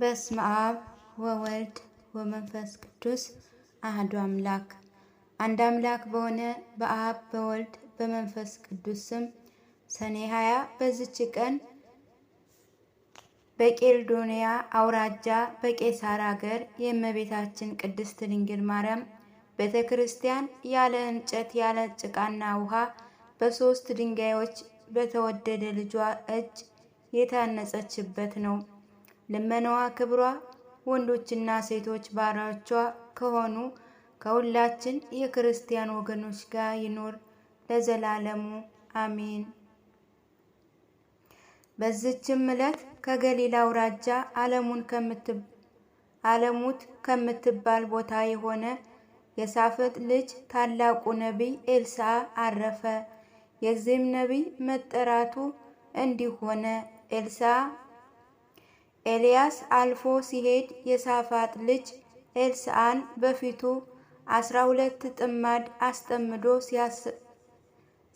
በስመ አብ ወወልድ ወመንፈስ ቅዱስ አሐዱ አምላክ። አንድ አምላክ በሆነ በአብ በወልድ በመንፈስ ቅዱስ ስም ሰኔ 20 በዚች ቀን በቄልዶንያ አውራጃ በቄሳር አገር የእመቤታችን ቅድስት ድንግል ማርያም ቤተ ክርስቲያን ያለ እንጨት ያለ ጭቃና ውሃ በሶስት ድንጋዮች በተወደደ ልጇ እጅ የታነጸችበት ነው። ልመናዋ ክብሯ ወንዶችና ሴቶች ባሪያዎቿ ከሆኑ ከሁላችን የክርስቲያን ወገኖች ጋር ይኖር ለዘላለሙ አሜን። በዚችም ዕለት ከገሊላ አውራጃ አለሙት ከምትባል ቦታ የሆነ የሳፍጥ ልጅ ታላቁ ነቢይ ኤልሳዕ አረፈ። የዚህም ነቢይ መጠራቱ እንዲህ ሆነ። ኤልያስ አልፎ ሲሄድ የሳፋጥ ልጅ ኤልሳዕን በፊቱ 12 ጥማድ አስጠምዶ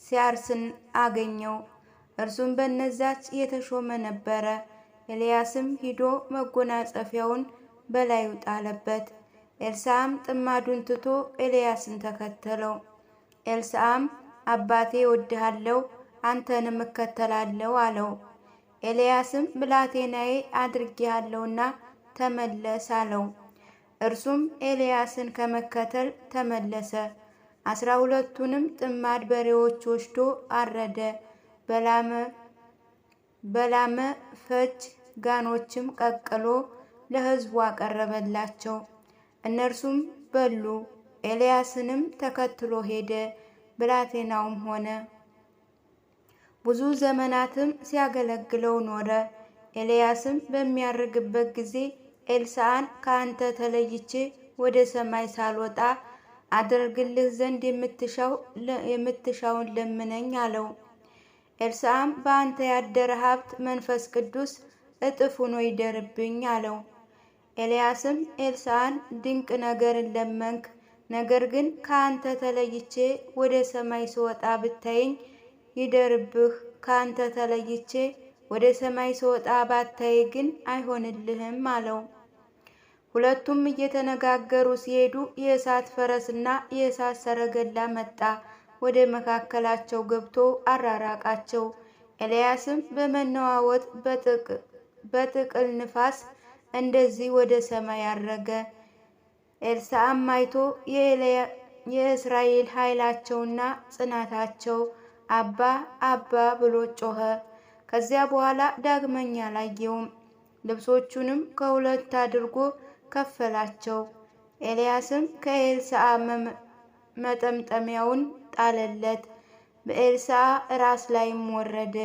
ሲያርስን አገኘው። እርሱም በነዛች የተሾመ ነበረ። ኤልያስም ሂዶ መጎናጸፊያውን በላዩ ጣለበት። ኤልሳዕም ጥማዱን ትቶ ኤልያስን ተከተለው። ኤልሳዕም አባቴ እወድሃለሁ፣ አንተንም እከተላለሁ አለው። ኤልያስም ብላቴናዬ አድርጌሃለሁና ተመለስ አለው። እርሱም ኤልያስን ከመከተል ተመለሰ። 12ቱንም ጥማድ በሬዎች ወስዶ አረደ። በላመ ፈጅ ጋኖችም ቀቅሎ ለሕዝቡ አቀረበላቸው። እነርሱም በሉ። ኤልያስንም ተከትሎ ሄደ። ብላቴናውም ሆነ። ብዙ ዘመናትም ሲያገለግለው ኖረ። ኤልያስም በሚያርግበት ጊዜ ኤልሳዕን ከአንተ ተለይቼ ወደ ሰማይ ሳልወጣ አደርግልህ ዘንድ የምትሻውን ለምነኝ አለው። ኤልሳዕም በአንተ ያደረ ሀብት መንፈስ ቅዱስ እጥፍ ሆኖ ይደርብኝ አለው። ኤልያስም ኤልሳዕን ድንቅ ነገርን ለመንክ፣ ነገር ግን ከአንተ ተለይቼ ወደ ሰማይ ስወጣ ብታየኝ ይደርብህ፣ ከአንተ ተለይቼ ወደ ሰማይ ስወጣ ባታይ ግን አይሆንልህም አለው። ሁለቱም እየተነጋገሩ ሲሄዱ የእሳት ፈረስና የእሳት ሰረገላ መጣ፣ ወደ መካከላቸው ገብቶ አራራቃቸው። ኤልያስም በመነዋወጥ በጥቅል ንፋስ እንደዚህ ወደ ሰማይ አረገ። ኤልሳዕም አይቶ የእስራኤል ኃይላቸውና ጽናታቸው አባ አባ ብሎ ጮኸ። ከዚያ በኋላ ዳግመኛ አላየውም። ልብሶቹንም ከሁለት አድርጎ ከፈላቸው። ኤልያስም ከኤልሳዕ መጠምጠሚያውን ጣለለት፣ በኤልሳዕ ራስ ላይም ወረደ።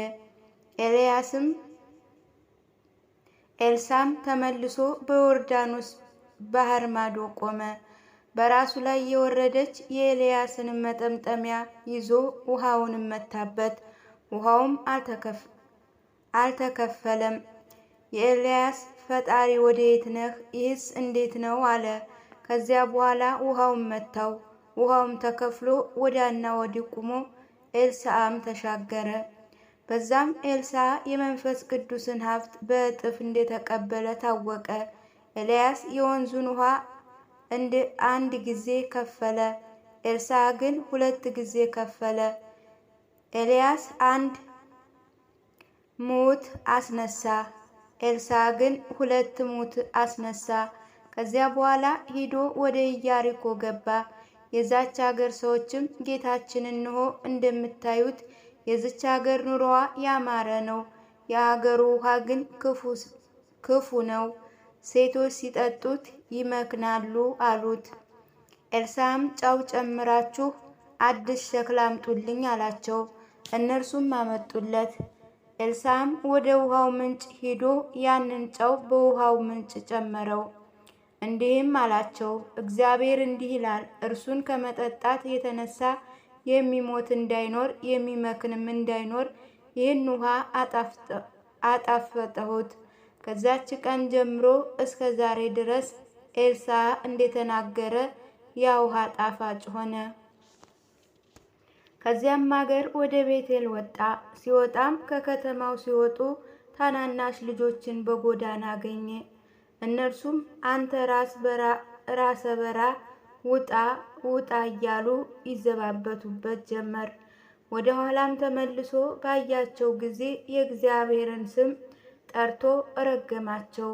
ኤልሳዕም ተመልሶ በዮርዳኖስ ባህር ማዶ ቆመ። በራሱ ላይ የወረደች የኤልያስን መጠምጠሚያ ይዞ ውሃውንም መታበት፣ ውሃውም አልተከፈለም። የኤልያስ ፈጣሪ ወዴት ነህ? ይህስ እንዴት ነው አለ። ከዚያ በኋላ ውሃውን መታው፣ ውሃውም ተከፍሎ ወዲያና ወዲህ ቆሞ ኤልሳዕም ተሻገረ። በዛም ኤልሳዕ የመንፈስ ቅዱስን ሀብት በእጥፍ እንደተቀበለ ታወቀ። ኤልያስ የወንዙን ውሃ አንድ ጊዜ ከፈለ፣ ኤልሳዕ ግን 2 ጊዜ ከፈለ። ኤልያስ አንድ ሙት አስነሳ፣ ኤልሳዕ ግን 2 ሙት አስነሳ። ከዚያ በኋላ ሂዶ ወደ ኢያሪኮ ገባ። የዛች ሀገር ሰዎችም ጌታችን እንሆ እንደምታዩት የዚች ሀገር ኑሮዋ ያማረ ነው፣ የሀገሩ ውሃ ግን ክፉ ነው፣ ሴቶች ሲጠጡት ይመክናሉ አሉት። ኤልሳዕም ጨው ጨምራችሁ አዲስ ሸክላ አምጡልኝ አላቸው። እነርሱም አመጡለት። ኤልሳዕም ወደ ውሃው ምንጭ ሂዶ ያንን ጨው በውሃው ምንጭ ጨመረው። እንዲህም አላቸው፣ እግዚአብሔር እንዲህ ይላል፣ እርሱን ከመጠጣት የተነሳ የሚሞት እንዳይኖር የሚመክንም እንዳይኖር ይህን ውሃ አጣፈጠሁት። ከዛች ቀን ጀምሮ እስከ ዛሬ ድረስ ኤልሳዕ እንደተናገረ ያ ውሃ ጣፋጭ ሆነ። ከዚያም ሀገር ወደ ቤቴል ወጣ። ሲወጣም ከከተማው ሲወጡ ታናናሽ ልጆችን በጎዳና አገኘ። እነርሱም አንተ ራሰ በራ ውጣ ውጣ እያሉ ይዘባበቱበት ጀመር። ወደ ኋላም ተመልሶ ባያቸው ጊዜ የእግዚአብሔርን ስም ጠርቶ ረገማቸው።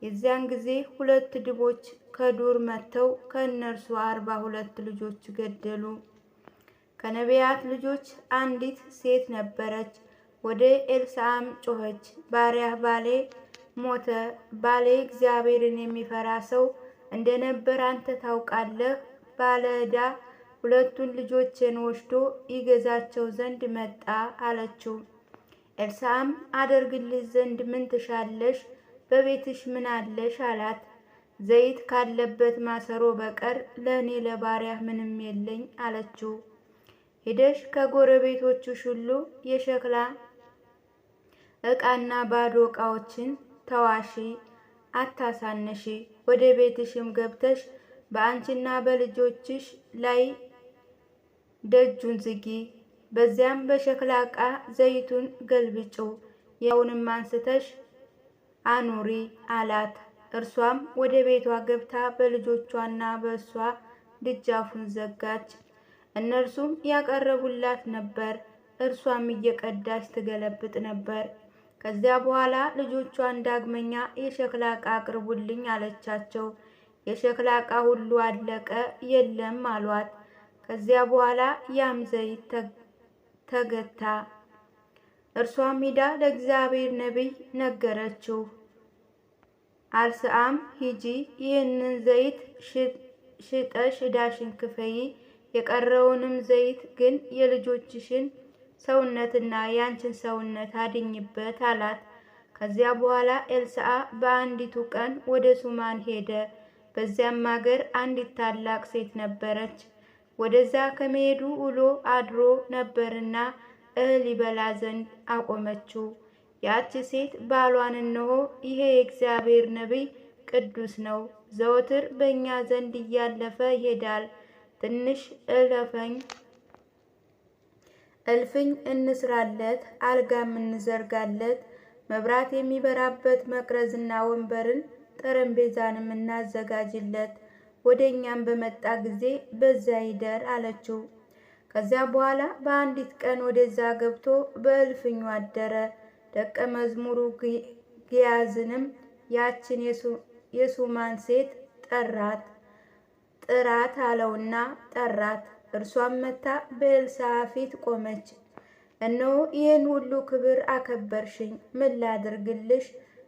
የዚያን ጊዜ 2 ድቦች ከዱር መጥተው ከእነርሱ 42 ልጆች ገደሉ። ከነቢያት ልጆች አንዲት ሴት ነበረች። ወደ ኤልሳዕም ጮኸች፣ ባሪያህ ባሌ ሞተ። ባሌ እግዚአብሔርን የሚፈራ ሰው እንደነበር አንተ ታውቃለህ። ባለ ዕዳ 2ቱን ልጆቼን ወስዶ ይገዛቸው ዘንድ መጣ አለችው። ኤልሳዕም አደርግልሽ ዘንድ ምን ትሻለሽ? በቤትሽ ምን አለሽ? አላት። ዘይት ካለበት ማሰሮ በቀር ለእኔ ለባሪያህ ምንም የለኝ አለችው። ሄደሽ ከጎረቤቶችሽ ሁሉ የሸክላ ዕቃና ባዶ ዕቃዎችን ተዋሺ፣ አታሳነሺ። ወደ ቤትሽም ገብተሽ በአንቺና በልጆችሽ ላይ ደጁን ዝጊ። በዚያም በሸክላ ዕቃ ዘይቱን ገልብጩ፣ ያውንም አንስተሽ አኑሪ አላት። እርሷም ወደ ቤቷ ገብታ በልጆቿና በእሷ ደጃፉን ዘጋች። እነርሱም ያቀረቡላት ነበር፣ እርሷም እየቀዳች ትገለብጥ ነበር። ከዚያ በኋላ ልጆቿን ዳግመኛ የሸክላ ዕቃ አቅርቡልኝ አለቻቸው። የሸክላ ዕቃ ሁሉ አለቀ፣ የለም አሏት። ከዚያ በኋላ ያም ዘይት ተገታ። እርሷም ሂዳ ለእግዚአብሔር ነቢይ ነገረችው። ኤልሳዕም ሂጂ፣ ይህንን ዘይት ሽጠሽ ዕዳሽን ክፈይ፣ የቀረውንም ዘይት ግን የልጆችሽን ሰውነትና ያንቺን ሰውነት አድኝበት አላት። ከዚያ በኋላ ኤልሳዕ በአንዲቱ ቀን ወደ ሱማን ሄደ። በዚያም አገር አንዲት ታላቅ ሴት ነበረች። ወደዛ ከመሄዱ ውሎ አድሮ ነበርና እህል ይበላ ዘንድ አቆመችው። ያች ሴት ባሏን እነሆ ይሄ የእግዚአብሔር ነቢይ ቅዱስ ነው፣ ዘወትር በእኛ ዘንድ እያለፈ ይሄዳል። ትንሽ እልፍኝ እንስራለት፣ አልጋም እንዘርጋለት፣ መብራት የሚበራበት መቅረዝና ወንበርን ጠረጴዛንም እናዘጋጅለት፣ ወደ እኛም በመጣ ጊዜ በዛ ይደር አለችው። ከዚያ በኋላ በአንዲት ቀን ወደዛ ገብቶ በእልፍኙ አደረ። ደቀ መዝሙሩ ግያዝንም ያችን የሱማን ሴት ጥራት አለውና ጠራት። እርሷም መታ በኤልሳዕ ፊት ቆመች። እነሆ ይህን ሁሉ ክብር አከበርሽኝ፣ ምን ላድርግልሽ?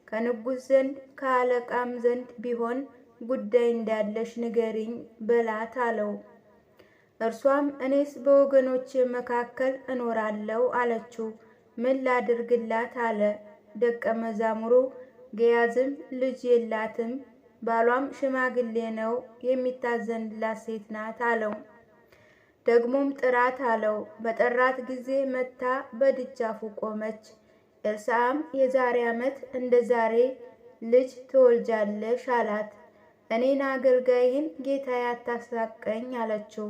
ከንጉሥ ዘንድ ከአለቃም ዘንድ ቢሆን ጉዳይ እንዳለሽ ንገሪኝ በላት አለው። እርሷም እኔስ በወገኖች መካከል እኖራለሁ አለችው። ምን ላድርግላት አለ። ደቀ መዛሙሩ ግያዝም ልጅ የላትም፣ ባሏም ሽማግሌ ነው፣ የሚታዘንላት ሴት ናት አለው። ደግሞም ጥራት አለው። በጠራት ጊዜ መጥታ በደጃፉ ቆመች። ኤልሳዕም የዛሬ ዓመት እንደ ዛሬ ልጅ ትወልጃለሽ አላት። እኔን አገልጋይህን ጌታዬ አታሳቀኝ አለችው።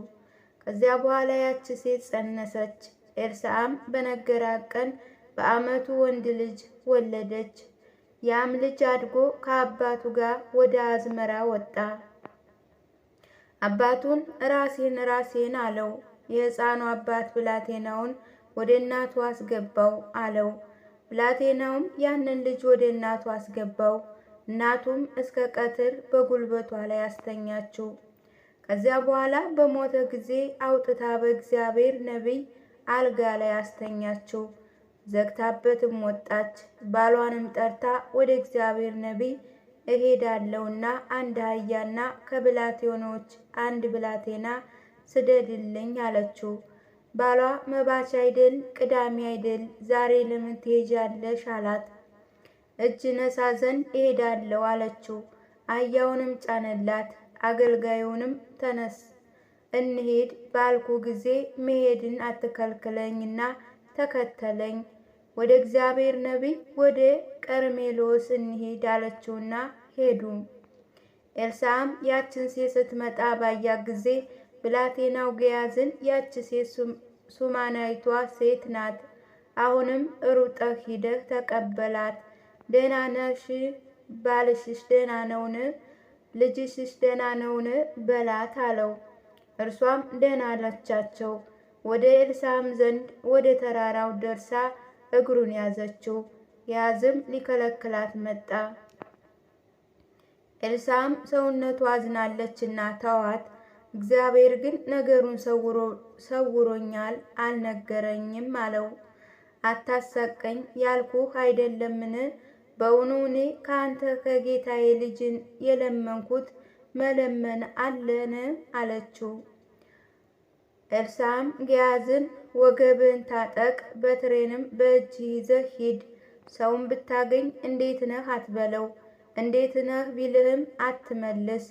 ከዚያ በኋላ ያች ሴት ጸነሰች። ኤልሳዕም በነገራት ቀን በዓመቱ ወንድ ልጅ ወለደች። ያም ልጅ አድጎ ከአባቱ ጋር ወደ አዝመራ ወጣ። አባቱን ራሴን አለው። የሕፃኑ አባት ብላቴናውን ወደ እናቱ አስገባው አለው። ብላቴናውም ያንን ልጅ ወደ እናቱ አስገባው። እናቱም እስከ ቀትር በጉልበቷ ላይ አስተኛችው። ከዚያ በኋላ በሞተ ጊዜ አውጥታ በእግዚአብሔር ነቢይ አልጋ ላይ አስተኛችው። ዘግታበትም ወጣች። ባሏንም ጠርታ ወደ እግዚአብሔር ነቢይ እሄዳለሁና አንድ አህያና ከብላቴኖች አንድ ብላቴና ስደድልኝ አለችው። ባሏ መባቻ አይደል ቅዳሜ አይደል ዛሬ ለምን ትሄጃለሽ አላት። እጅ ነሳ ዘንድ እሄዳለሁ አለችው። አህያውንም ጫነላት። አገልጋዩንም ተነስ እንሄድ ባልኩ ጊዜ መሄድን አትከልክለኝና ተከተለኝ፣ ወደ እግዚአብሔር ነቢይ ወደ ቀርሜሎስ እንሄድ አለችውና ሄዱ። ኤልሳዕም ያችን ሴት ስትመጣ ባያት ጊዜ ብላቴናው ግያዝን ያች ሴት ሱማናይቷ ሴት ናት፣ አሁንም ሩጠህ ሂደህ ተቀበላት፣ ደህና ነሽ ባልሽስ ደህና ነውን? ልጅሽስ ደህና ነውን? በላት አለው። እርሷም ደህና አለቻቸው። ወደ ኤልሳዕም ዘንድ ወደ ተራራው ደርሳ እግሩን ያዘችው። ያዝም ሊከለክላት መጣ። ኤልሳዕም ሰውነቱ አዝናለችና ተዋት። እግዚአብሔር ግን ነገሩን ሰውሮኛል አልነገረኝም አለው። አታሳቀኝ ያልኩህ አይደለምን? በውኑ እኔ ከአንተ ከጌታዬ ልጅን የለመንኩት መለመን አለን? አለችው። ኤልሳዕም ግያዝን ወገብን ታጠቅ፣ በትሬንም በእጅ ይዘህ ሂድ፣ ሰውን ብታገኝ እንዴት ነህ አትበለው፣ እንዴት ነህ ቢልህም አትመልስ፣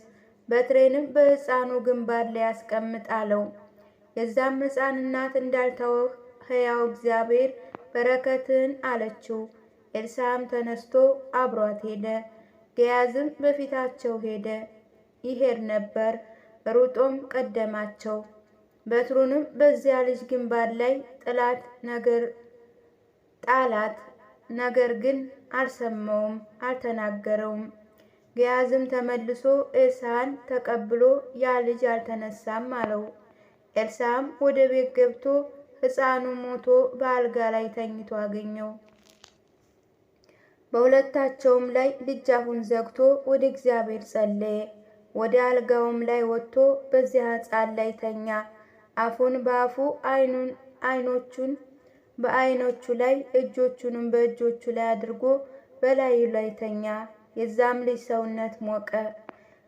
በትሬንም በሕፃኑ ግንባር ላይ አስቀምጥ አለው። የዛም ሕፃን እናት እንዳልተወህ ሕያው እግዚአብሔር በረከትን አለችው። ኤልሳዕም ተነስቶ አብሯት ሄደ። ግያዝም በፊታቸው ይሄድ ነበር፣ ሩጦም ቀደማቸው። በትሩንም በዚያ ልጅ ግንባር ላይ ጣላት። ነገር ግን አልሰማውም፣ አልተናገረውም። ግያዝም ተመልሶ ኤልሳዕን ተቀብሎ ያ ልጅ አልተነሳም አለው። ኤልሳዕም ወደ ቤት ገብቶ ሕፃኑ ሞቶ በአልጋ ላይ ተኝቶ አገኘው። በሁለታቸውም ላይ ደጃፉን ዘግቶ ወደ እግዚአብሔር ጸለየ። ወደ አልጋውም ላይ ወጥቶ በዚያ ሕፃን ላይ ተኛ። አፉን በአፉ ዓይኖቹን በዓይኖቹ ላይ እጆቹንም በእጆቹ ላይ አድርጎ በላዩ ላይ ተኛ። የዛም ልጅ ሰውነት ሞቀ።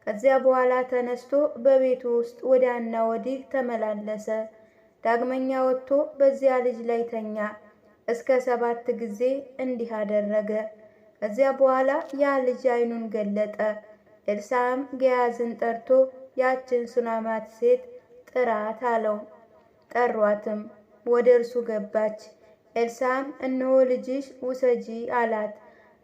ከዚያ በኋላ ተነስቶ በቤቱ ውስጥ ወዲያና ወዲህ ተመላለሰ። ዳግመኛ ወጥቶ በዚያ ልጅ ላይ ተኛ። እስከ 7 ጊዜ እንዲህ አደረገ። ከዚያ በኋላ ያ ልጅ ዓይኑን ገለጠ። ኤልሳዕም ግያዝን ጠርቶ ያችን ሱናማት ሴት ጥራት አለው። ጠሯትም፣ ወደ እርሱ ገባች። ኤልሳዕም እነሆ ልጅሽ ውሰጂ አላት።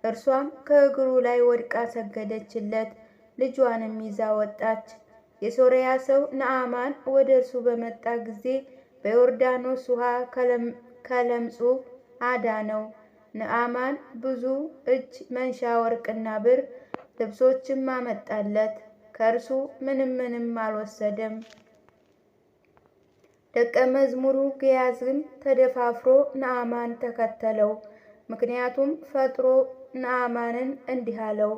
እርሷም ከእግሩ ላይ ወድቃ ሰገደችለት። ልጇንም ይዛ ወጣች። የሶርያ ሰው ነአማን ወደ እርሱ በመጣ ጊዜ በዮርዳኖስ ውሃ ከለምጹ አዳነው። ነአማን ብዙ እጅ መንሻ ወርቅና ብር ልብሶችም አመጣለት። ከእርሱ ምንም አልወሰደም። ደቀ መዝሙሩ ግያዝም ተደፋፍሮ ነአማን ተከተለው። ምክንያቱም ፈጥሮ ነአማንን እንዲህ አለው፣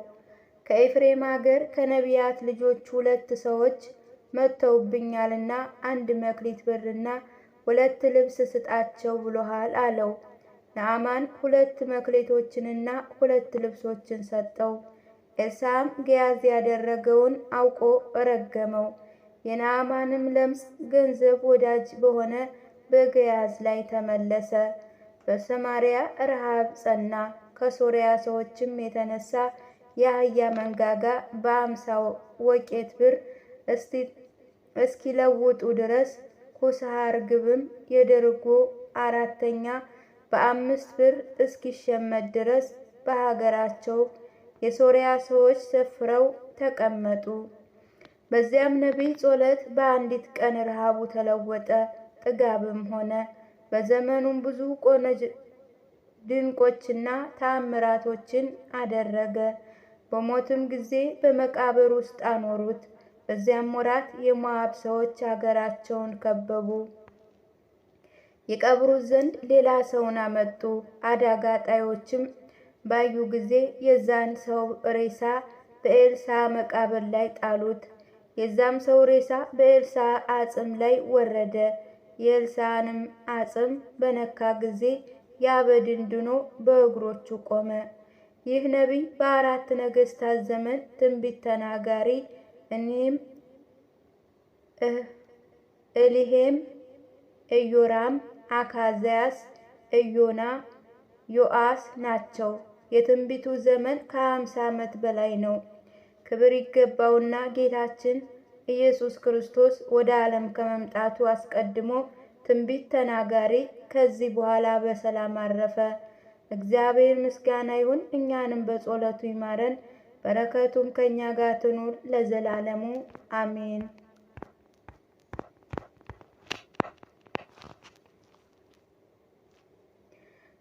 ከኤፍሬም አገር ከነቢያት ልጆች 2 ሰዎች መጥተውብኛልና 1 መክሊት ብርና 2 ልብስ ስጣቸው ብሎሃል አለው። ነአማን 2 መክሊቶችንና 2 ልብሶችን ሰጠው። ኤልሳዕም ግያዝ ያደረገውን አውቆ ረገመው። የነአማንም ለምጽ ገንዘብ ወዳጅ በሆነ በግያዝ ላይ ተመለሰ። በሰማርያ ረሃብ ጸና። ከሶርያ ሰዎችም የተነሳ የአህያ መንጋጋ በ50 ወቄት ብር እስኪለውጡ ድረስ ኩስሃ ርግብም የደርጎ 4ኛ በ5 ብር እስኪሸመት ድረስ በሀገራቸው የሶርያ ሰዎች ሰፍረው ተቀመጡ። በዚያም ነቢይ ጸሎት በአንዲት ቀን ረሃቡ ተለወጠ፣ ጥጋብም ሆነ። በዘመኑም ብዙ ድንቆችና ተአምራቶችን አደረገ። በሞትም ጊዜ በመቃብር ውስጥ አኖሩት። በዚያም ወራት የሞዓብ ሰዎች አገራቸውን ከበቡ። የቀብሩት ዘንድ ሌላ ሰውን አመጡ። አዳጋ ጣዮችም ባዩ ጊዜ የዛን ሰው ሬሳ በኤልሳዕ መቃብር ላይ ጣሉት። የዛም ሰው ሬሳ በኤልሳዕ አጽም ላይ ወረደ። የኤልሳዕንም አጽም በነካ ጊዜ ያ በድን ድኖ በእግሮቹ ቆመ። ይህ ነቢይ በ4 ነገሥታት ዘመን ትንቢት ተናጋሪ፣ እኒህም ኤሊሄም፣ ኢዮራም፣ አካዝያስ፣ ኢዮና፣ ዮአስ ናቸው። የትንቢቱ ዘመን ከ50 ዓመት በላይ ነው። ክብር ይገባውና ጌታችን ኢየሱስ ክርስቶስ ወደ ዓለም ከመምጣቱ አስቀድሞ ትንቢት ተናጋሪ ከዚህ በኋላ በሰላም አረፈ። እግዚአብሔር ምስጋና ይሁን። እኛንም በጸሎቱ ይማረን፣ በረከቱም ከኛ ጋር ትኑር ለዘላለሙ አሜን።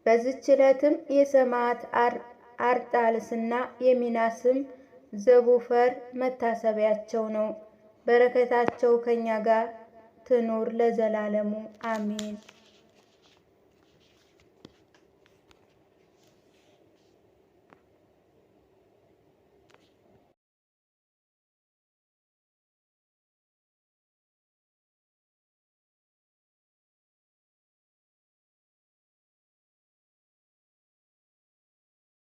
በዚህች ዕለትም የሰማዕት አርጣልስና የሚናስም ዘቡፈር መታሰቢያቸው ነው። በረከታቸው ከኛ ጋር ትኑር ለዘላለሙ አሜን።